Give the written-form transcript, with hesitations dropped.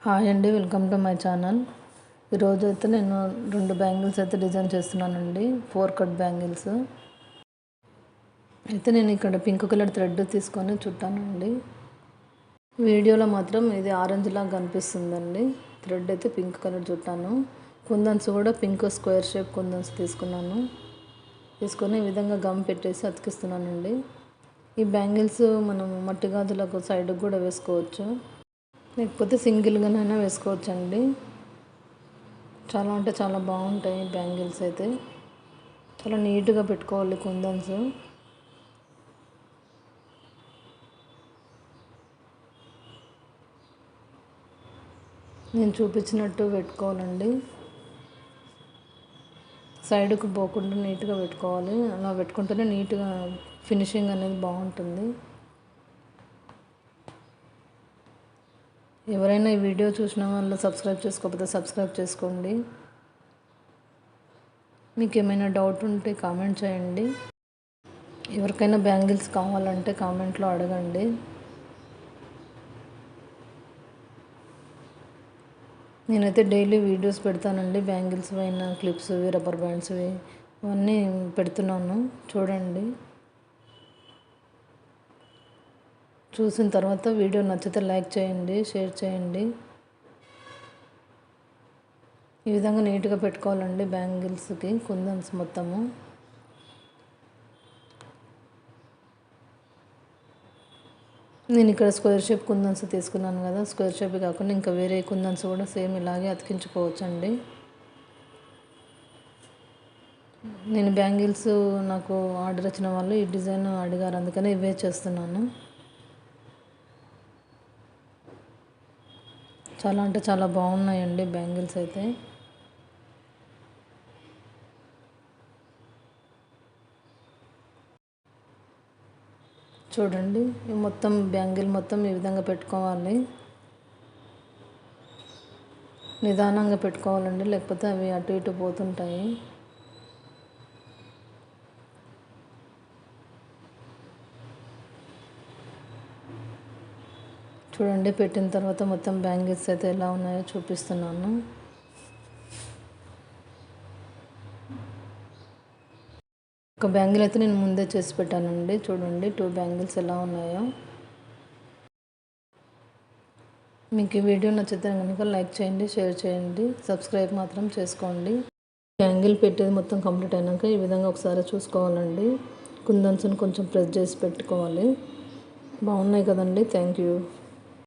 Hi అండి, welcome to my channel. ఈరోజు అయితే నేను 2 బ్యాంగిల్స్ అయితే డిజైన్ చేస్తున్నానండి. 4 కట్ బ్యాంగిల్స్ అయితే నేను ఇక్కడ పింక్ కలర్ థ్రెడ్ తీసుకొని చుట్టానండి. వీడియోలో మాత్రం ఇది ఆరెంజ్ లాగా కనిపిస్తుందండి. థ్రెడ్ అయితే పింక్ కలర్ చుట్టాను. కుందన్స్ కూడా పింక్ స్క్వేర్ షేప్ కుందన్స్ తీసుకొని ఈ విధంగా గమ్ పెట్టేసి అతికిస్తున్నానండి. ఈ బ్యాంగిల్స్ మనం మట్టి గాజులకు సైడ్కి కూడా వేసుకోవచ్చు, లేకపోతే సింగిల్గానైనా వేసుకోవచ్చండి. చాలా అంటే చాలా బాగుంటాయి బ్యాంగిల్స్ అయితే. చాలా నీట్గా పెట్టుకోవాలి కుందన్స్. నేను చూపించినట్టు పెట్టుకోవాలండి. సైడ్కు పోకుండా నీట్గా పెట్టుకోవాలి. అలా పెట్టుకుంటేనే నీట్గా ఫినిషింగ్ అనేది బాగుంటుంది. ఎవరైనా ఈ వీడియో చూసిన వాళ్ళు సబ్స్క్రైబ్ చేసుకోకపోతే సబ్స్క్రైబ్ చేసుకోండి. మీకు ఏమైనా డౌట్ ఉంటే కామెంట్ చేయండి. ఎవరికైనా బ్యాంగిల్స్ కావాలంటే కామెంట్లో అడగండి. నేనైతే డైలీ వీడియోస్ పెడతానండి. బ్యాంగిల్స్ పైన క్లిప్స్వి, రబ్బర్ బ్యాండ్స్వి అవన్నీ పెడుతున్నాను, చూడండి. చూసిన తర్వాత వీడియో నచ్చితే లైక్ చేయండి, షేర్ చేయండి. ఈ విధంగా నీట్గా పెట్టుకోవాలండి బ్యాంగిల్స్కి కుందన్స్ మొత్తము. నేను ఇక్కడ స్క్వేర్ షేప్ కుందన్స్ తీసుకున్నాను కదా, స్క్వేర్ షేప్ కాకుండా ఇంకా వేరే కుందన్స్ కూడా సేమ్ ఇలాగే అతికించుకోవచ్చండి. నేను బ్యాంగిల్స్ నాకు ఆర్డర్ వచ్చిన వాళ్ళు ఈ డిజైన్ అడిగారు, అందుకని ఇవే చేస్తున్నాను. చాలా అంటే చాలా బాగున్నాయండి బ్యాంగిల్స్ అయితే. చూడండి, మొత్తం బ్యాంగిల్ మొత్తం ఈ విధంగా పెట్టుకోవాలి. నిదానంగా పెట్టుకోవాలండి, లేకపోతే అవి అటు ఇటు పోతుంటాయి. చూడండి, పెట్టిన తర్వాత మొత్తం బ్యాంగిల్స్ అయితే ఎలా ఉన్నాయో చూపిస్తున్నాను. ఒక బ్యాంగిల్ అయితే నేను ముందే చేసి పెట్టానండి. చూడండి 2 బ్యాంగిల్స్ ఎలా ఉన్నాయో. మీకు ఈ వీడియో నచ్చితే కనుక లైక్ చేయండి, షేర్ చేయండి, సబ్స్క్రైబ్ మాత్రం చేసుకోండి. బ్యాంగిల్ పెట్టేది మొత్తం కంప్లీట్ అయినాక ఈ విధంగా ఒకసారి చూసుకోవాలండి. కుందన్స్ని కొంచెం ప్రెస్ చేసి పెట్టుకోవాలి. బాగున్నాయి కదండి. Thank you.